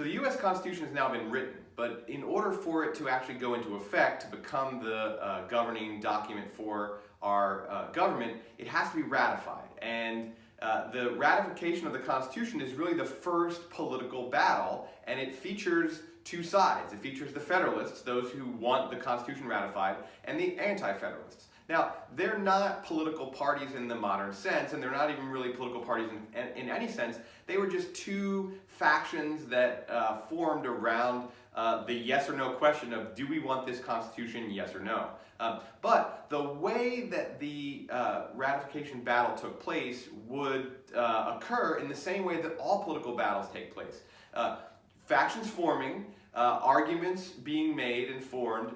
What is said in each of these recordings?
So the U.S. Constitution has now been written, but in order for it to actually go into effect, to become the governing document for our government, it has to be ratified. And the ratification of the Constitution is really the first political battle, and it features two sides. It features the Federalists, those who want the Constitution ratified, and the Anti-Federalists. Now, they're not political parties in the modern sense, and they're not even really political parties in any sense. They were just two factions that formed around the yes or no question of, do we want this Constitution, yes or no? But the way that the ratification battle took place would occur in the same way that all political battles take place. Factions forming, arguments being made and formed,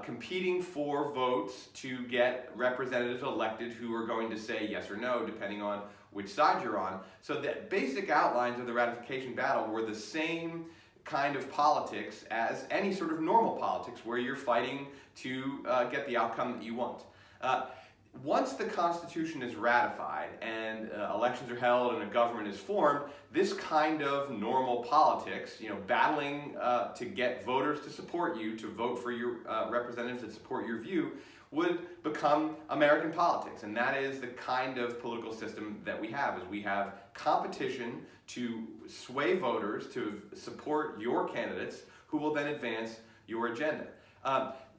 competing for votes to get representatives elected who are going to say yes or no, depending on which side you're on. So the basic outlines of the ratification battle were the same kind of politics as any sort of normal politics where you're fighting to get the outcome that you want. Once the Constitution is ratified and elections are held and a government is formed, this kind of normal politics, battling to get voters to support you, to vote for your representatives that support your view, would become American politics. And that is the kind of political system that we have, is we have competition to sway voters to support your candidates who will then advance your agenda.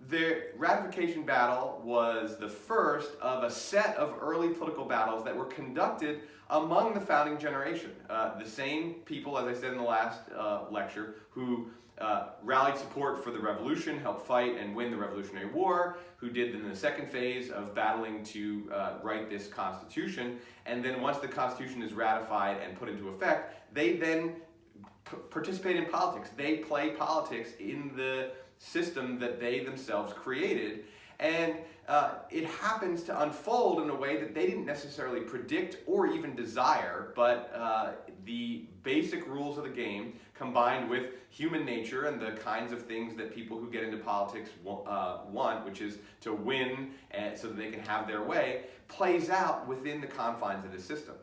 The ratification battle was the first of a set of early political battles that were conducted among the founding generation. The same people, as I said in the last lecture, who rallied support for the Revolution, helped fight and win the Revolutionary War, who did in the second phase of battling to write this Constitution. And then once the Constitution is ratified and put into effect, they then participate in politics. They play politics in the system that they themselves created, and it happens to unfold in a way that they didn't necessarily predict or even desire, but the basic rules of the game combined with human nature and the kinds of things that people who get into politics want, which is to win so that they can have their way, plays out within the confines of the system.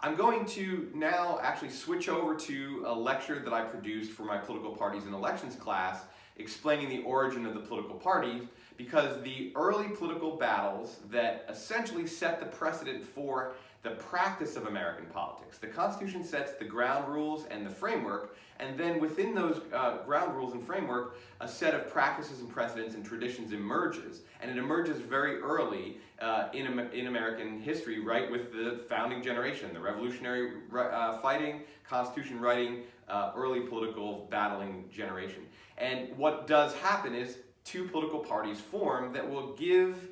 I'm going to now actually switch over to a lecture that I produced for my political parties and elections class, explaining the origin of the political parties, because the early political battles that essentially set the precedent for the practice of American politics. The Constitution sets the ground rules and the framework, and then within those ground rules and framework, a set of practices and precedents and traditions emerges. And it emerges very early in American history, right with the founding generation, the Revolutionary fighting, Constitution writing, early political battling generation. And what does happen is two political parties form that will give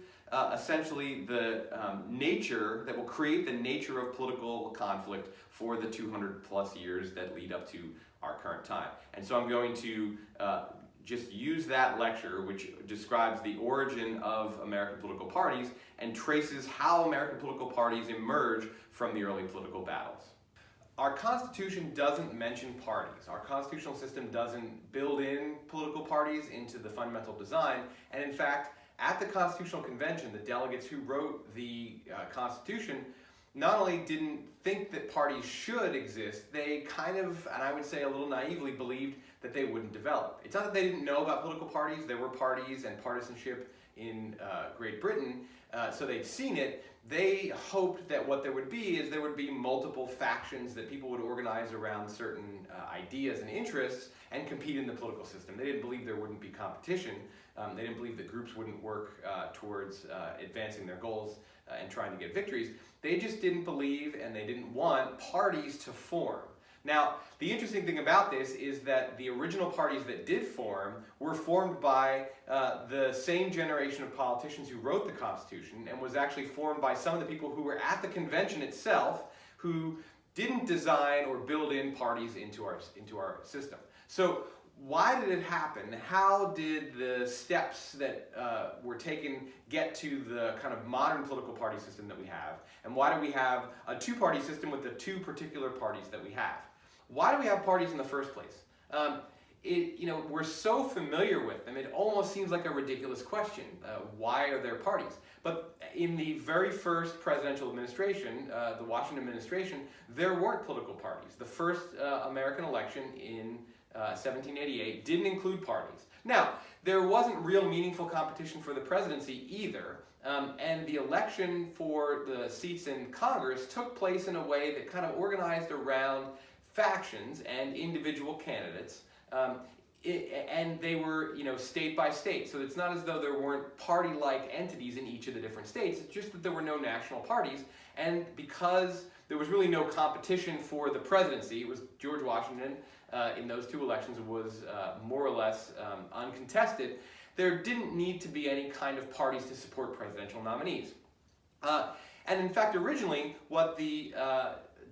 essentially the nature, that will create the nature of political conflict for the 200 plus years that lead up to our current time. And so I'm going to just use that lecture, which describes the origin of American political parties and traces how American political parties emerge from the early political battles. Our Constitution doesn't mention parties. Our constitutional system doesn't build in political parties into the fundamental design. And in fact, at the Constitutional Convention, the delegates who wrote the Constitution not only didn't think that parties should exist, they kind of, and I would say a little naively, believed that they wouldn't develop. It's not that they didn't know about political parties. There were parties and partisanship in Great Britain, so they'd seen it. They hoped that what there would be is there would be multiple factions that people would organize around certain ideas and interests and compete in the political system. They didn't believe there wouldn't be competition. They didn't believe that groups wouldn't work towards advancing their goals and trying to get victories. They just didn't believe, and they didn't want parties to form. Now, the interesting thing about this is that the original parties that did form were formed by the same generation of politicians who wrote the Constitution, and was actually formed by some of the people who were at the convention itself who didn't design or build in parties into our system. So why did it happen? How did the steps that were taken get to the kind of modern political party system that we have? And why do we have a two-party system with the two particular parties that we have? Why do we have parties in the first place? we're so familiar with them, it almost seems like a ridiculous question. Why are there parties? But in the very first presidential administration, the Washington administration, there weren't political parties. The first American election in 1788 didn't include parties. Now, there wasn't real meaningful competition for the presidency either, and the election for the seats in Congress took place in a way that kind of organized around factions and individual candidates. And they were, state by state. So it's not as though there weren't party-like entities in each of the different states. It's just that there were no national parties. And because there was really no competition for the presidency, it was George Washington in those two elections was more or less uncontested. There didn't need to be any kind of parties to support presidential nominees. And in fact, originally, what the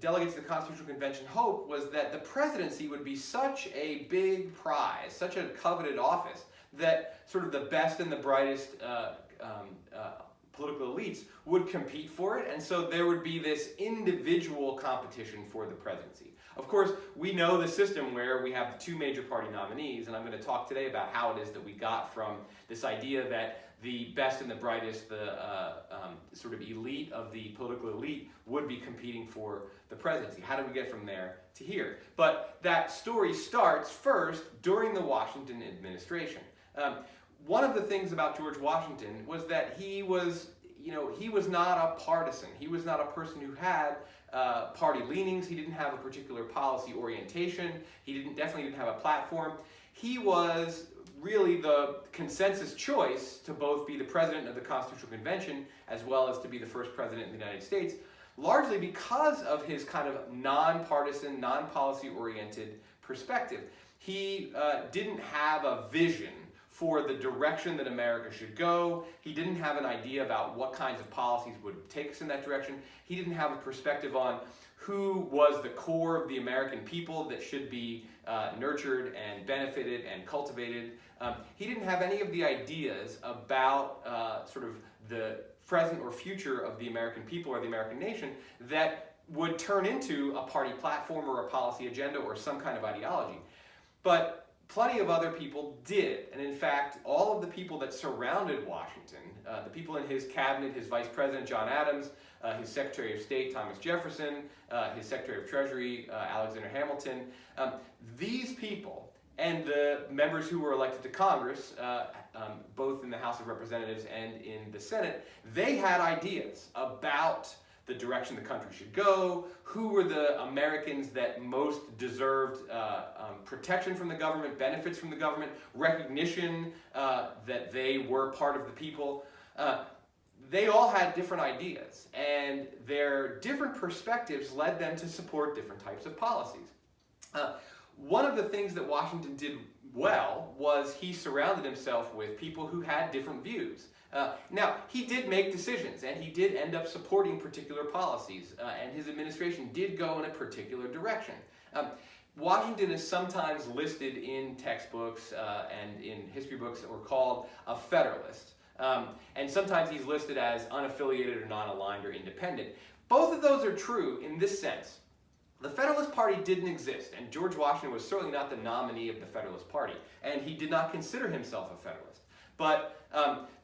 delegates of the Constitutional Convention hoped was that the presidency would be such a big prize, such a coveted office, that sort of the best and the brightest political elites would compete for it, and so there would be this individual competition for the presidency. Of course, we know the system where we have the two major party nominees, and I'm going to talk today about how it is that we got from this idea that the best and the brightest, the sort of elite of the political elite would be competing for the presidency. How do we get from there to here? But that story starts first during the Washington administration. One of the things about George Washington was that he was not a partisan. He was not a person who had party leanings. He didn't have a particular policy orientation. He definitely didn't have a platform. He was really the consensus choice to both be the president of the Constitutional Convention as well as to be the first president in the United States, largely because of his kind of non-partisan, non-policy oriented perspective. He didn't have a vision for the direction that America should go. He didn't have an idea about what kinds of policies would take us in that direction. He didn't have a perspective on who was the core of the American people that should be nurtured and benefited and cultivated. He didn't have any of the ideas about sort of the present or future of the American people or the American nation that would turn into a party platform or a policy agenda or some kind of ideology. But plenty of other people did, and in fact, all of the people that surrounded Washington, the people in his cabinet, his vice president, John Adams, his Secretary of State, Thomas Jefferson, his Secretary of Treasury, Alexander Hamilton, these people and the members who were elected to Congress, both in the House of Representatives and in the Senate, they had ideas about the direction the country should go, who were the Americans that most deserved protection from the government, benefits from the government, recognition that they were part of the people. They all had different ideas, and their different perspectives led them to support different types of policies. One of the things that Washington did well was he surrounded himself with people who had different views. Now, he did make decisions, and he did end up supporting particular policies, and his administration did go in a particular direction. Washington is sometimes listed in textbooks and in history books or called a Federalist, and sometimes he's listed as unaffiliated or non-aligned or independent. Both of those are true in this sense. The Federalist Party didn't exist, and George Washington was certainly not the nominee of the Federalist Party, and he did not consider himself a Federalist. But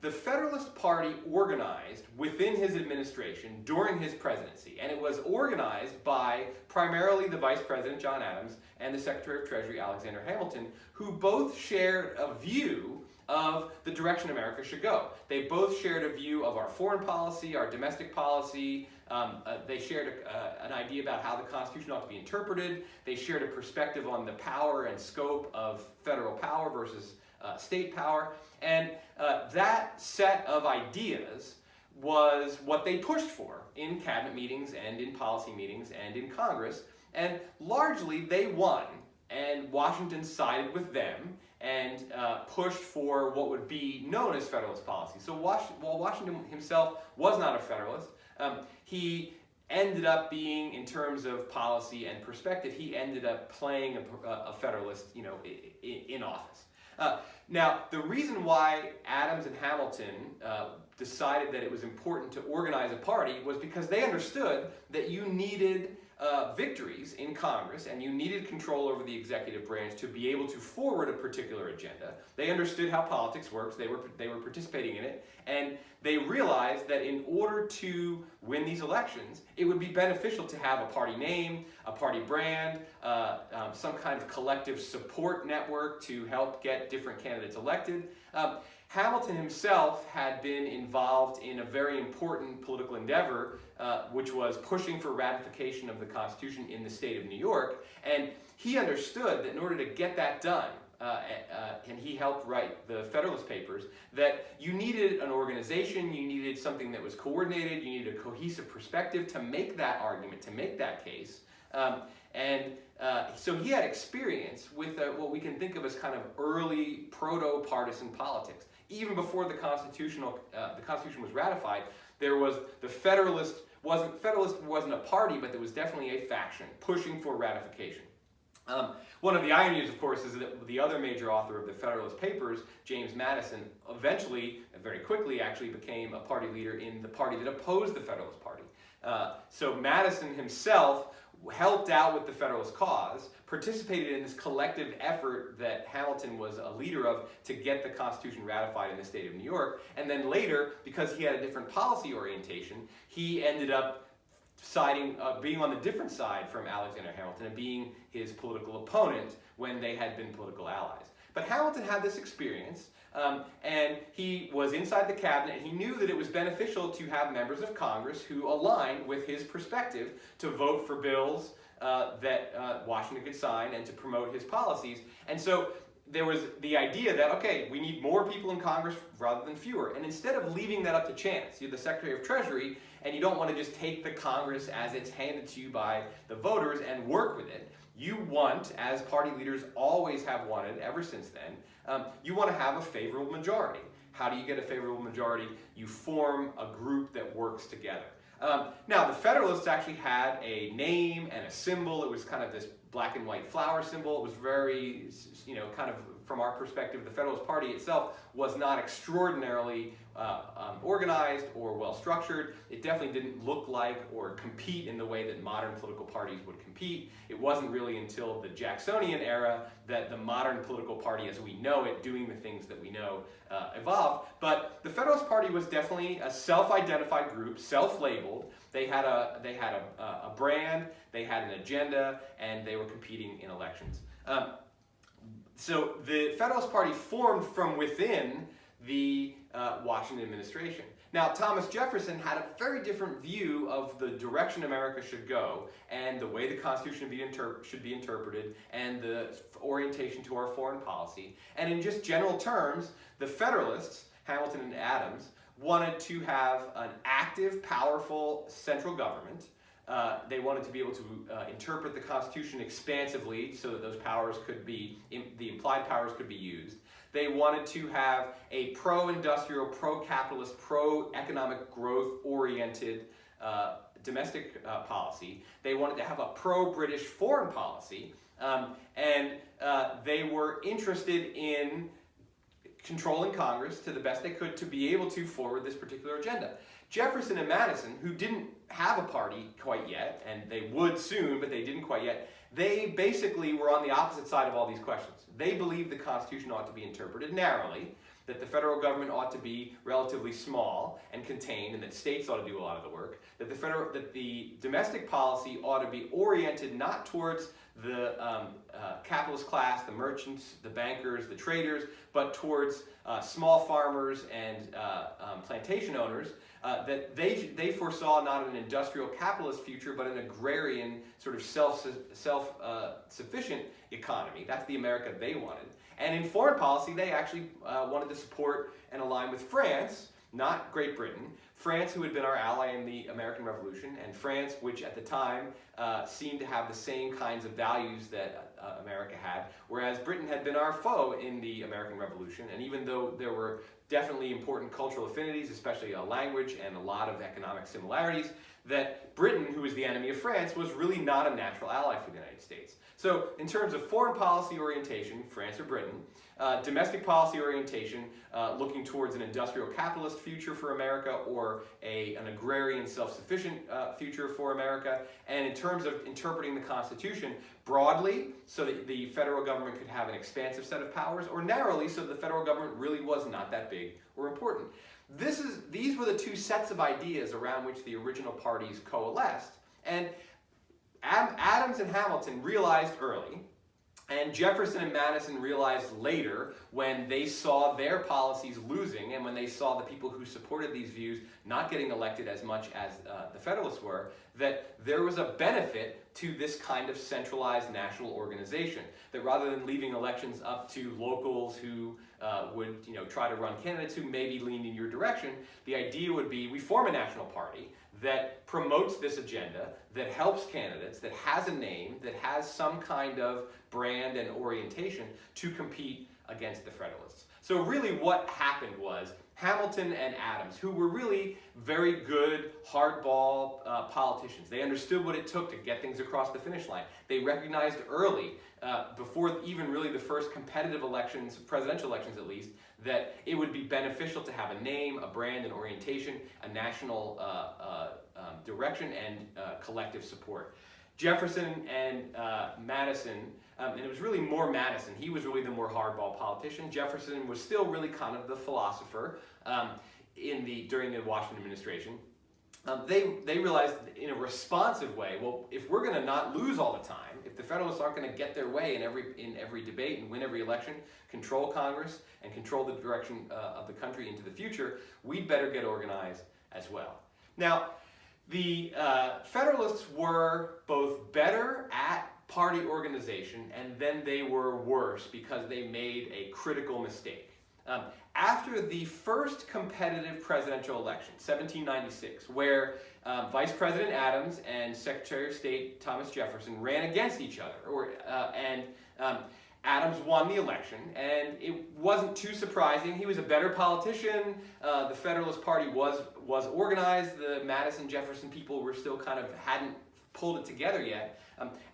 the Federalist Party organized within his administration during his presidency, and it was organized by primarily the Vice President, John Adams, and the Secretary of Treasury, Alexander Hamilton, who both shared a view of the direction America should go. They both shared a view of our foreign policy, our domestic policy. They shared an idea about how the Constitution ought to be interpreted. They shared a perspective on the power and scope of federal power versus state power. And that set of ideas was what they pushed for in cabinet meetings and in policy meetings and in Congress. And largely they won, and Washington sided with them and pushed for what would be known as Federalist policy. So while Washington himself was not a Federalist, he ended up being, in terms of policy and perspective, he ended up playing a Federalist, in office. Now, the reason why Adams and Hamilton decided that it was important to organize a party was because they understood that you needed victories in Congress, and you needed control over the executive branch to be able to forward a particular agenda. They understood how politics works. They were participating in it, and they realized that in order to win these elections, it would be beneficial to have a party name, a party brand, some kind of collective support network to help get different candidates elected. Hamilton himself had been involved in a very important political endeavor, which was pushing for ratification of the Constitution in the state of New York, and he understood that in order to get that done, and he helped write the Federalist Papers, that you needed an organization, you needed something that was coordinated, you needed a cohesive perspective to make that argument, to make that case. So he had experience with what we can think of as kind of early proto-partisan politics. Even before the Constitution was ratified, there was the Federalist wasn't a party, but there was definitely a faction pushing for ratification. One of the ironies, of course, is that the other major author of the Federalist Papers, James Madison, eventually, very quickly actually became a party leader in the party that opposed the Federalist Party. So Madison himself helped out with the Federalist cause, participated in this collective effort that Hamilton was a leader of to get the Constitution ratified in the state of New York, and then later, because he had a different policy orientation, he ended up being on the different side from Alexander Hamilton and being his political opponent when they had been political allies. But Hamilton had this experience, and he was inside the cabinet, and he knew that it was beneficial to have members of Congress who aligned with his perspective to vote for bills that Washington could sign and to promote his policies. And so there was the idea that, okay, we need more people in Congress rather than fewer. And instead of leaving that up to chance, you're the Secretary of Treasury, and you don't want to just take the Congress as it's handed to you by the voters and work with it. You want, as party leaders always have wanted ever since then, you want to have a favorable majority. How do you get a favorable majority? You form a group that works together. Now, the Federalists actually had a name and a symbol. It was kind of this black and white flower symbol. It was very, kind of from our perspective, the Federalist Party itself was not extraordinarily organized or well structured. It definitely didn't look like or compete in the way that modern political parties would compete. It wasn't really until the Jacksonian era that the modern political party as we know it, doing the things that we know, evolved. But the Federalist Party was definitely a self-identified group, self-labeled. They had a brand, they had an agenda, and they were competing in elections. So the Federalist Party formed from within the Washington administration. Now, Thomas Jefferson had a very different view of the direction America should go and the way the Constitution should be interpreted and the orientation to our foreign policy. And in just general terms, the Federalists, Hamilton and Adams, wanted to have an active, powerful central government. They wanted to be able to interpret the Constitution expansively so that those powers could be, the implied powers could be used. They wanted to have a pro-industrial, pro-capitalist, pro-economic growth-oriented domestic policy. They wanted to have a pro-British foreign policy. And they were interested in controlling Congress to the best they could to be able to forward this particular agenda. Jefferson and Madison, who didn't have a party quite yet, and they would soon, but they didn't quite yet, they basically were on the opposite side of all these questions. They believed the Constitution ought to be interpreted narrowly, that the federal government ought to be relatively small and contained, and that states ought to do a lot of the work, that the domestic policy ought to be oriented not towards the capitalist class, the merchants, the bankers, the traders, but towards small farmers and plantation owners, that they foresaw not an industrial capitalist future, but an agrarian sort of self-sufficient economy. That's the America they wanted. And in foreign policy, they actually wanted to support and align with France, not Great Britain. France, who had been our ally in the American Revolution, and France, which at the time seemed to have the same kinds of values that America had, whereas Britain had been our foe in the American Revolution. And even though there were definitely important cultural affinities, especially a language and a lot of economic similarities, that Britain, who was the enemy of France, was really not a natural ally for the United States. So in terms of foreign policy orientation, France or Britain, domestic policy orientation, looking towards an industrial capitalist future for America or for an agrarian self-sufficient future for America, and in terms of interpreting the Constitution broadly so that the federal government could have an expansive set of powers, or narrowly so that the federal government really was not that big or important. These were the two sets of ideas around which the original parties coalesced. And Adams and Hamilton realized early, and Jefferson and Madison realized later when they saw their policies losing and when they saw the people who supported these views not getting elected as much as the Federalists were, that there was a benefit to this kind of centralized national organization. That rather than leaving elections up to locals who would try to run candidates who maybe leaned in your direction, the idea would be we form a national party that promotes this agenda, that helps candidates, that has a name, that has some kind of brand and orientation to compete against the Federalists. So really what happened was Hamilton and Adams, who were really very good hardball politicians, they understood what it took to get things across the finish line. They recognized early, before even really the first competitive elections, presidential elections at least, that it would be beneficial to have a name, a brand, an orientation, a national direction, and collective support. Jefferson and Madison, and it was really more Madison, he was really the more hardball politician. Jefferson was still really kind of the philosopher during the Washington administration. They realized in a responsive way, well, if we're going to not lose all the time, if the Federalists aren't going to get their way in every debate and win every election, control Congress, and control the direction of the country into the future, we'd better get organized as well. Now, the Federalists were both better at party organization, and then they were worse because they made a critical mistake. After the first competitive presidential election, 1796, where Vice President Adams and Secretary of State Thomas Jefferson ran against each other, and Adams won the election, and it wasn't too surprising. He was a better politician. The Federalist Party was organized. The Madison-Jefferson people were still hadn't pulled it together yet.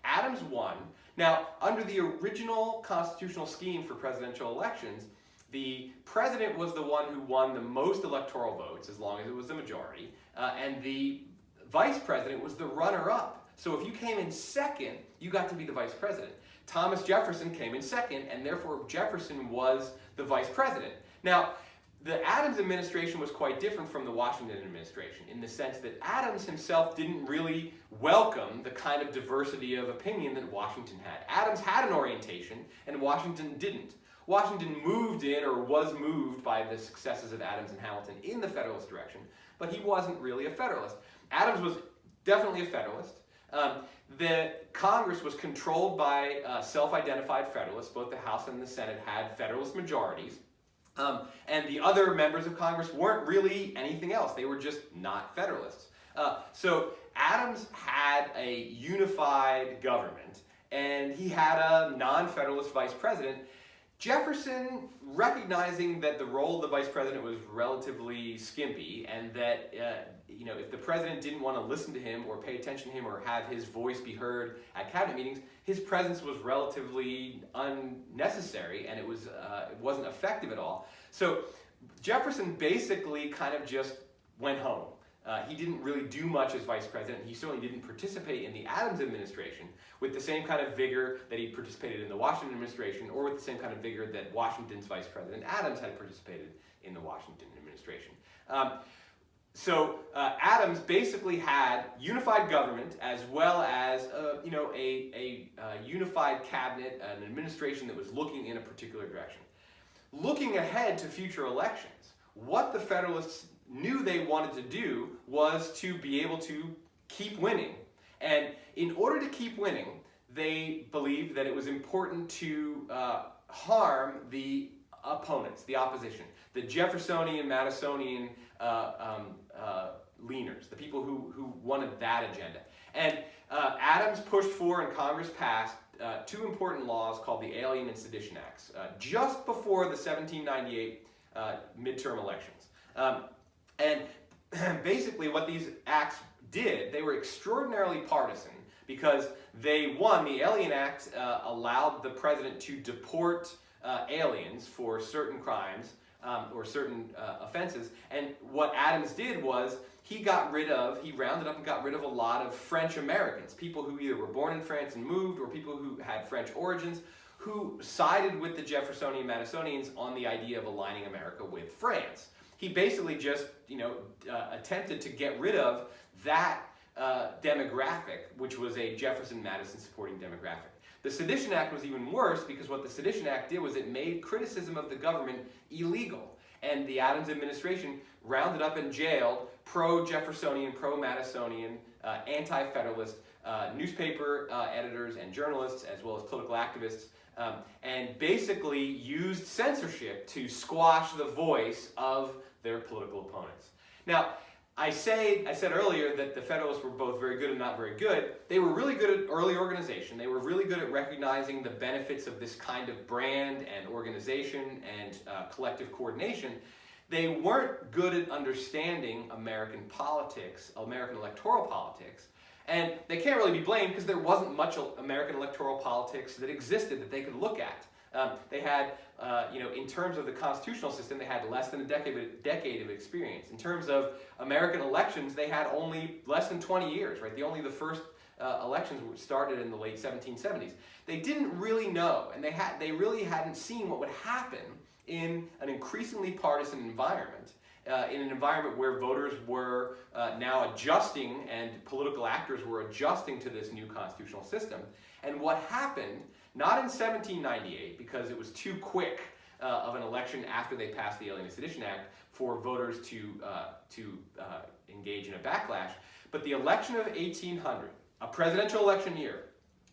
Adams won. Now, under the original constitutional scheme for presidential elections, the president was the one who won the most electoral votes, as long as it was the majority, and the vice president was the runner-up. So if you came in second, you got to be the vice president. Thomas Jefferson came in second, and therefore Jefferson was the vice president. Now, the Adams administration was quite different from the Washington administration in the sense that Adams himself didn't really welcome the kind of diversity of opinion that Washington had. Adams had an orientation, and Washington didn't. Washington moved in, or was moved by the successes of Adams and Hamilton in the Federalist direction, but he wasn't really a Federalist. Adams was definitely a Federalist. The Congress was controlled by self-identified Federalists. Both the House and the Senate had Federalist majorities. And the other members of Congress weren't really anything else. They were just not Federalists. So Adams had a unified government, and he had a non-Federalist vice president. Jefferson, recognizing that the role of the vice president was relatively skimpy, and that if the president didn't want to listen to him or pay attention to him or have his voice be heard at cabinet meetings, his presence was relatively unnecessary, and it wasn't effective at all. So Jefferson basically kind of just went home. He didn't really do much as vice president. He certainly didn't participate in the Adams administration with the same kind of vigor that he participated in the Washington administration, or with the same kind of vigor that Washington's vice president Adams had participated in the Washington administration. So Adams basically had unified government as well as a unified cabinet, an administration that was looking in a particular direction. Looking ahead to future elections, what the Federalists knew they wanted to do was to be able to keep winning. And in order to keep winning, they believed that it was important to harm the opponents, the opposition, the Jeffersonian, Madisonian leaners, the people who wanted that agenda. And Adams pushed for, and Congress passed, two important laws called the Alien and Sedition Acts, just before the 1798 midterm elections. And basically what these acts did, they were extraordinarily partisan because they, one, the Alien Act allowed the president to deport aliens for certain crimes or certain offenses. And what Adams did was he rounded up and got rid of a lot of French Americans, people who either were born in France and moved, or people who had French origins, who sided with the Jeffersonian Madisonians on the idea of aligning America with France. He basically just, attempted to get rid of that demographic, which was a Jefferson-Madison supporting demographic. The Sedition Act was even worse, because what the Sedition Act did was it made criticism of the government illegal. And the Adams administration rounded up and jailed pro-Jeffersonian, pro-Madisonian, anti-Federalist newspaper editors and journalists, as well as political activists, and basically used censorship to squash the voice of their political opponents. Now, I said earlier that the Federalists were both very good and not very good. They were really good at early organization. They were really good at recognizing the benefits of this kind of brand and organization and collective coordination. They weren't good at understanding American politics, American electoral politics, and they can't really be blamed because there wasn't much American electoral politics that existed that they could look at. They had, in terms of the constitutional system, they had less than a decade of experience. In terms of American elections, they had only less than 20 years, right? The first elections started in the late 1770s. They didn't really know, and they really hadn't seen what would happen in an increasingly partisan environment, in an environment where voters were now adjusting and political actors were adjusting to this new constitutional system. And what happened, not in 1798, because it was too quick of an election after they passed the Alien and Sedition Act for voters to engage in a backlash, but the election of 1800, a presidential election year,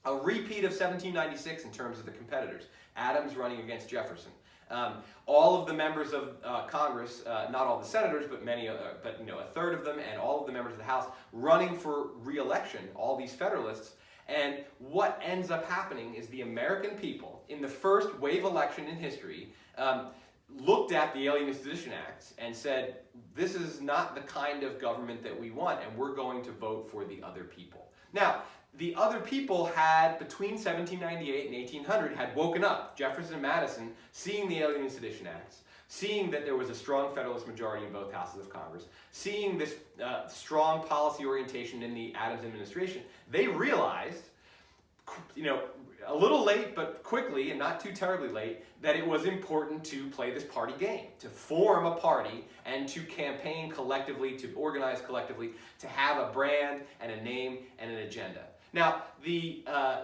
a repeat of 1796 in terms of the competitors, Adams running against Jefferson. All of the members of Congress, not all the senators, but a third of them, and all of the members of the House running for re-election, all these Federalists. And what ends up happening is the American people, in the first wave election in history, looked at the Alien and Sedition Acts and said, this is not the kind of government that we want, and we're going to vote for the other people. Now, the other people had, between 1798 and 1800, had woken up. Jefferson and Madison, seeing the Alien and Sedition Acts, seeing that there was a strong Federalist majority in both houses of Congress, seeing this strong policy orientation in the Adams administration, they realized, a little late, but quickly, and not too terribly late, that it was important to play this party game, to form a party and to campaign collectively, to organize collectively, to have a brand and a name and an agenda. Now, the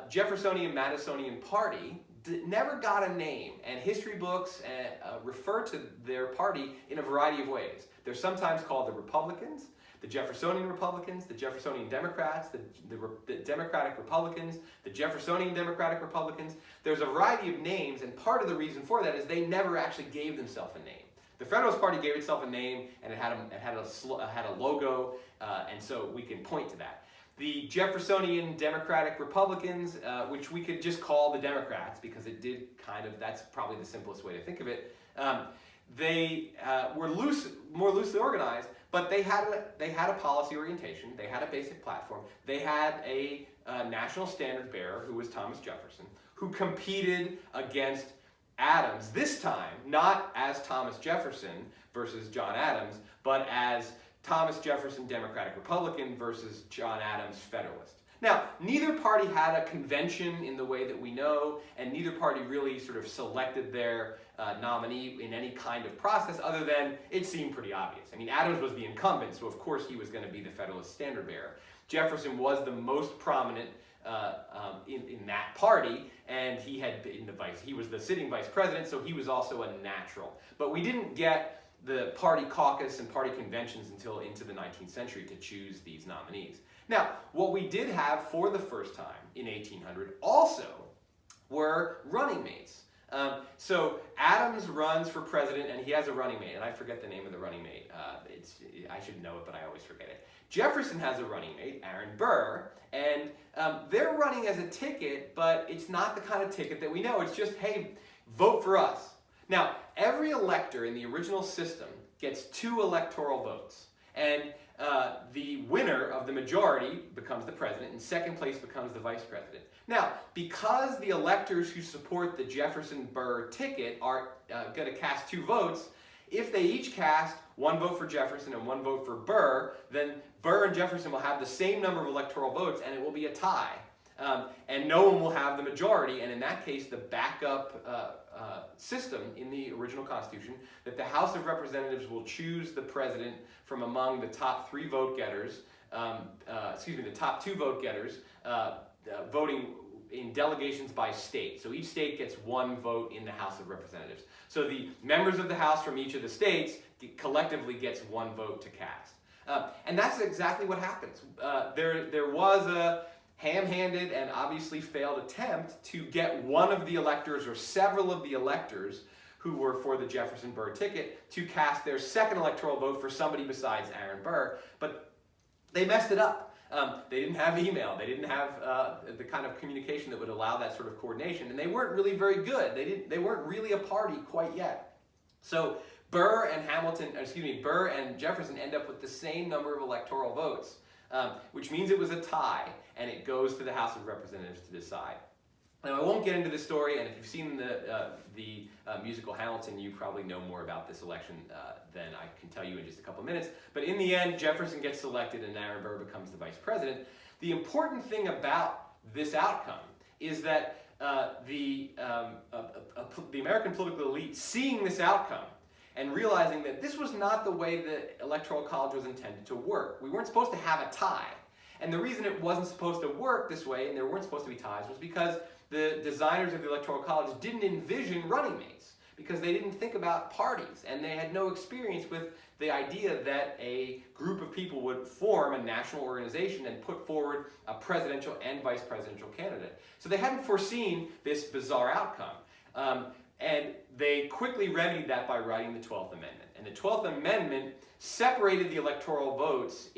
Jeffersonian-Madisonian party never got a name, and history books refer to their party in a variety of ways. They're sometimes called the Republicans, the Jeffersonian Republicans, the Jeffersonian Democrats, the Democratic Republicans, the Jeffersonian Democratic Republicans. There's a variety of names, and part of the reason for that is they never actually gave themselves a name. The Federalist Party gave itself a name, and it had a logo, and so we can point to that. The Jeffersonian Democratic Republicans, which we could just call the Democrats because it did that's probably the simplest way to think of it. They were more loosely organized, but they had a policy orientation. They had a basic platform. They had a national standard bearer who was Thomas Jefferson, who competed against Adams, this time not as Thomas Jefferson versus John Adams, but as Thomas Jefferson Democratic Republican versus John Adams Federalist. Now, neither party had a convention in the way that we know, and neither party really sort of selected their nominee in any kind of process other than it seemed pretty obvious. I mean, Adams was the incumbent, so of course he was going to be the Federalist standard bearer. Jefferson was the most prominent in that party, and he was the sitting vice president, so he was also a natural. But we didn't get the party caucus and party conventions until into the 19th century to choose these nominees. Now, what we did have for the first time in 1800 also were running mates. So Adams runs for president, and he has a running mate, and I forget the name of the running mate. I should know it, but I always forget it. Jefferson has a running mate, Aaron Burr, and they're running as a ticket, but it's not the kind of ticket that we know. It's just, hey, vote for us. Now, every elector in the original system gets 2 electoral votes, and the winner of the majority becomes the president, and second place becomes the vice president. Now, because the electors who support the Jefferson-Burr ticket are going to cast 2 votes, If they each cast one vote for Jefferson and one vote for Burr, then Burr and Jefferson will have the same number of electoral votes, and it will be a tie. And no one will have the majority, and in that case, the backup system in the original Constitution, that the House of Representatives will choose the president from among the top three vote getters, the top two vote getters, voting in delegations by state. So each state gets one vote in the House of Representatives. So the members of the House from each of the states collectively gets one vote to cast. And that's exactly what happens. There was a ham-handed and obviously failed attempt to get one of the electors or several of the electors who were for the Jefferson-Burr ticket to cast their second electoral vote for somebody besides Aaron Burr, but they messed it up. They didn't have email. They didn't have the kind of communication that would allow that sort of coordination, and they weren't really very good. They weren't really a party quite yet. So Burr and Jefferson end up with the same number of electoral votes, which means it was a tie, and it goes to the House of Representatives to decide. Now, I won't get into this story, and if you've seen the musical Hamilton, you probably know more about this election than I can tell you in just a couple minutes. But in the end, Jefferson gets selected and Aaron Burr becomes the vice president. The important thing about this outcome is that the American political elite, seeing this outcome and realizing that this was not the way the Electoral College was intended to work. We weren't supposed to have a tie. And the reason it wasn't supposed to work this way, and there weren't supposed to be ties, was because the designers of the Electoral College didn't envision running mates, because they didn't think about parties, and they had no experience with the idea that a group of people would form a national organization and put forward a presidential and vice presidential candidate. So they hadn't foreseen this bizarre outcome. And they quickly remedied that by writing the 12th Amendment. And the 12th Amendment separated the electoral votes.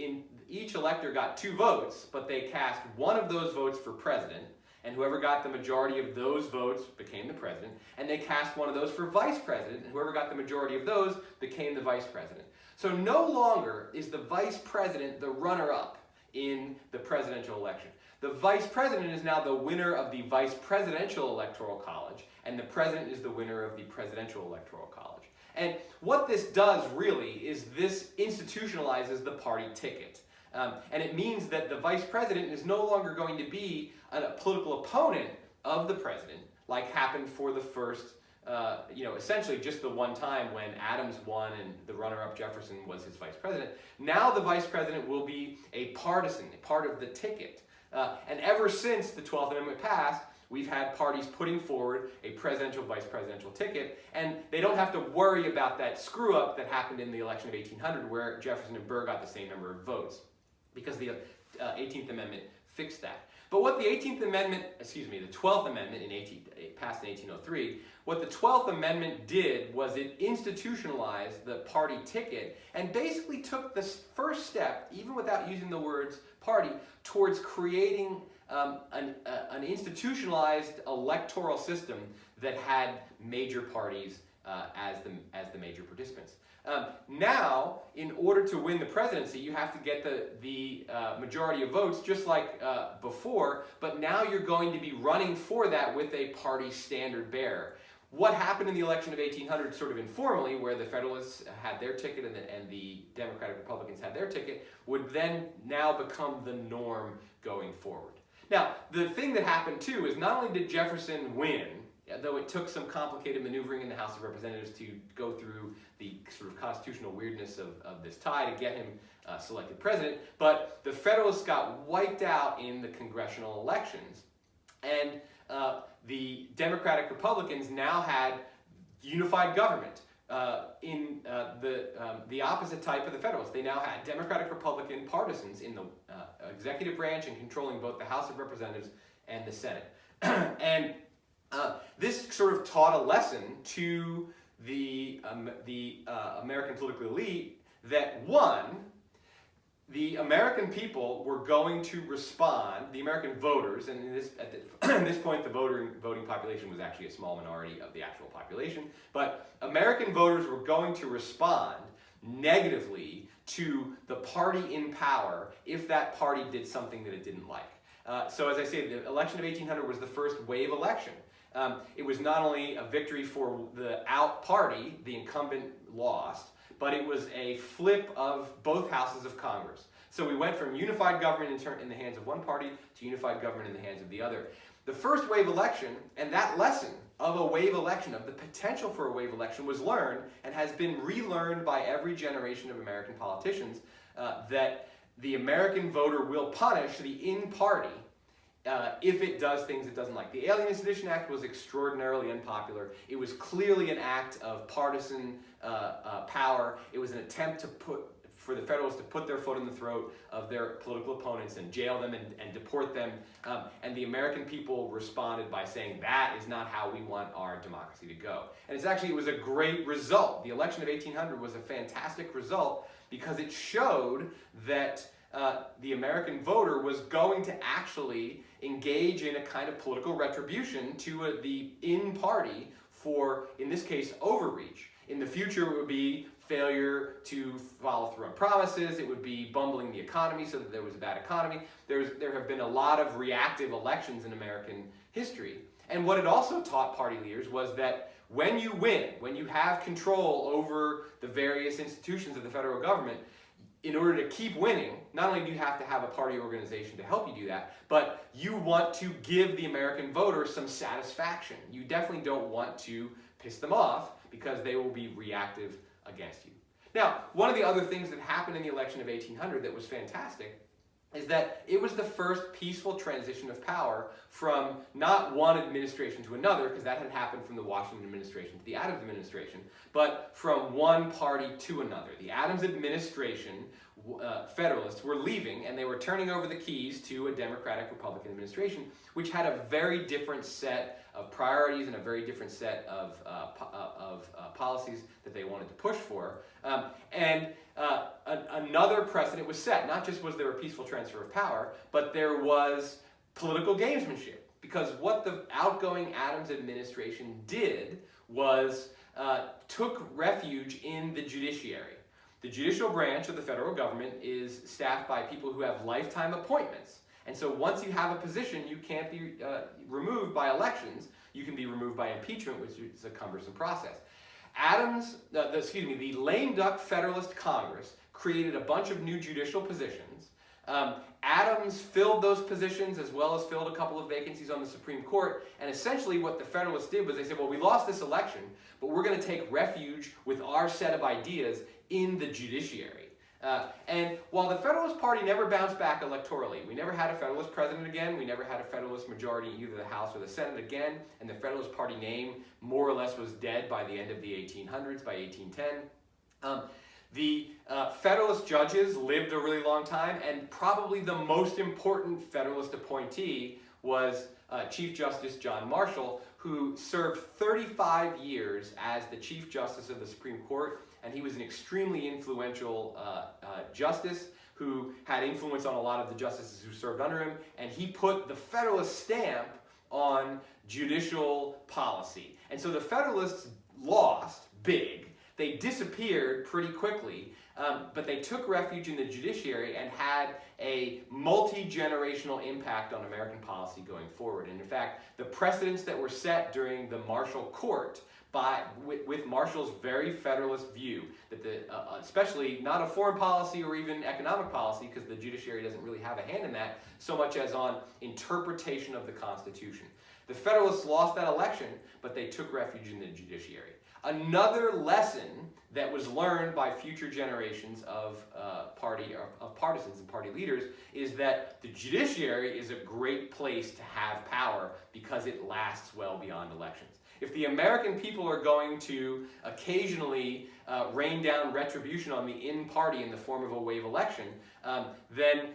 Each elector got 2 votes, but they cast one of those votes for president, and whoever got the majority of those votes became the president, and they cast one of those for vice president, and whoever got the majority of those became the vice president. So no longer is the vice president the runner-up in the presidential election. The vice president is now the winner of the vice presidential electoral college, and the president is the winner of the presidential electoral college. And what this does really is this institutionalizes the party ticket. And it means that the vice president is no longer going to be a political opponent of the president, like happened for the first, essentially just the one time when Adams won and the runner-up Jefferson was his vice president. Now the vice president will be a partisan, a part of the ticket. And ever since the 12th Amendment passed, we've had parties putting forward a presidential, vice presidential ticket, and they don't have to worry about that screw-up that happened in the election of 1800 where Jefferson and Burr got the same number of votes, because the 18th Amendment fixed that. But what the 12th Amendment passed in 1803, what the 12th Amendment did was it institutionalized the party ticket and basically took the first step, even without using the words party, towards creating an institutionalized electoral system that had major parties as the major participants. Now, in order to win the presidency, you have to get the majority of votes, just like before, but now you're going to be running for that with a party standard bearer. What happened in the election of 1800, sort of informally, where the Federalists had their ticket and the Democratic Republicans had their ticket, would then now become the norm going forward. Now, the thing that happened too is not only did Jefferson win, though it took some complicated maneuvering in the House of Representatives to go through the sort of constitutional weirdness of this tie to get him selected president, but the Federalists got wiped out in the congressional elections. And the Democratic Republicans now had unified government in the opposite type of the Federalists. They now had Democratic Republican partisans in the executive branch and controlling both the House of Representatives and the Senate. And this sort of taught a lesson to the American political elite that, one, the American people were going to respond, the American voters, and at this point the voting population was actually a small minority of the actual population, but American voters were going to respond negatively to the party in power if that party did something that it didn't like. So as I say, the election of 1800 was the first wave election. It was not only a victory for the out party, the incumbent lost, but it was a flip of both houses of Congress. So we went from unified government in the hands of one party to unified government in the hands of the other. The first wave election, and that lesson of a wave election, of the potential for a wave election, was learned and has been relearned by every generation of American politicians, that the American voter will punish the in-party if it does things it doesn't like. The Alien and Sedition Act was extraordinarily unpopular. It was clearly an act of partisan power. It was an attempt for the Federalists to put their foot in the throat of their political opponents and jail them and deport them. And the American people responded by saying, that is not how we want our democracy to go. And it was a great result. The election of 1800 was a fantastic result because it showed that the American voter was going to actually engage in a kind of political retribution to the in-party for, in this case, overreach. In the future, it would be failure to follow through on promises. It would be bumbling the economy so that there was a bad economy. There have been a lot of reactive elections in American history. And what it also taught party leaders was that when you win, when you have control over the various institutions of the federal government, in order to keep winning, not only do you have to have a party organization to help you do that, but you want to give the American voter some satisfaction. You definitely don't want to piss them off because they will be reactive against you. Now, one of the other things that happened in the election of 1800 that was fantastic is that it was the first peaceful transition of power from not one administration to another, because that had happened from the Washington administration to the Adams administration, but from one party to another. The Adams administration, Federalists, were leaving, and they were turning over the keys to a Democratic-Republican administration, which had a very different set of priorities and a very different set of policies that they wanted to push for. Another precedent was set. Not just was there a peaceful transfer of power, but there was political gamesmanship. Because what the outgoing Adams administration did was took refuge in the judiciary. The judicial branch of the federal government is staffed by people who have lifetime appointments. And so once you have a position, you can't be removed by elections. You can be removed by impeachment, which is a cumbersome process. The lame duck Federalist Congress created a bunch of new judicial positions. Adams filled those positions as well as filled a couple of vacancies on the Supreme Court. And essentially what the Federalists did was they said, well, we lost this election, but we're going to take refuge with our set of ideas in the judiciary. And while the Federalist Party never bounced back electorally, we never had a Federalist president again, we never had a Federalist majority in either the House or the Senate again, and the Federalist Party name more or less was dead by the end of the 1800s, by 1810. The Federalist Judges lived a really long time, and probably the most important Federalist appointee was Chief Justice John Marshall, who served 35 years as the Chief Justice of the Supreme Court, and he was an extremely influential justice who had influence on a lot of the justices who served under him, and he put the Federalist stamp on judicial policy. And so the Federalists lost big. They disappeared pretty quickly, but they took refuge in the judiciary and had a multi-generational impact on American policy going forward. And in fact, the precedents that were set during the Marshall Court with Marshall's very Federalist view, that especially not a foreign policy or even economic policy, because the judiciary doesn't really have a hand in that, so much as on interpretation of the Constitution. The Federalists lost that election, but they took refuge in the judiciary. Another lesson that was learned by future generations of partisans and party leaders is that the judiciary is a great place to have power because it lasts well beyond elections. If the American people are going to occasionally rain down retribution on the in-party in the form of a wave election, then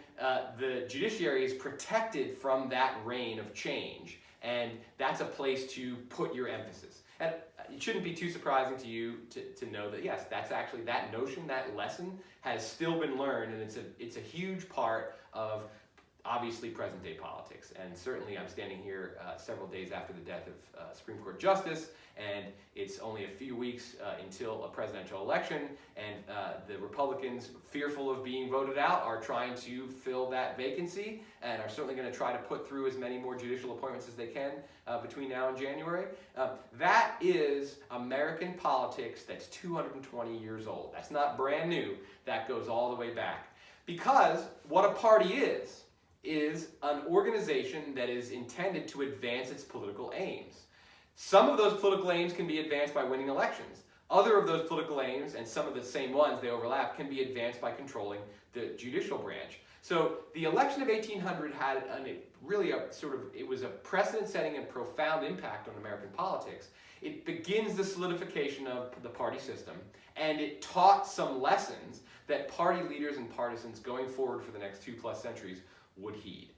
the judiciary is protected from that reign of change. And that's a place to put your emphasis. And it shouldn't be too surprising to you to know that, yes, that's actually, that notion, that lesson has still been learned, and it's a huge part of, obviously, present-day politics. And certainly I'm standing here several days after the death of Supreme Court Justice, and it's only a few weeks until a presidential election, and the Republicans, fearful of being voted out, are trying to fill that vacancy and are certainly going to try to put through as many more judicial appointments as they can between now and January. That is American politics that's 220 years old. That's not brand new. That goes all the way back. Because what a party is an organization that is intended to advance its political aims. Some of those political aims can be advanced by winning elections. Other of those political aims, and some of the same ones, they overlap, can be advanced by controlling the judicial branch. So the election of 1800 had it was a precedent-setting and profound impact on American politics. It begins the solidification of the party system, and it taught some lessons that party leaders and partisans going forward for the next 2+ centuries would heed.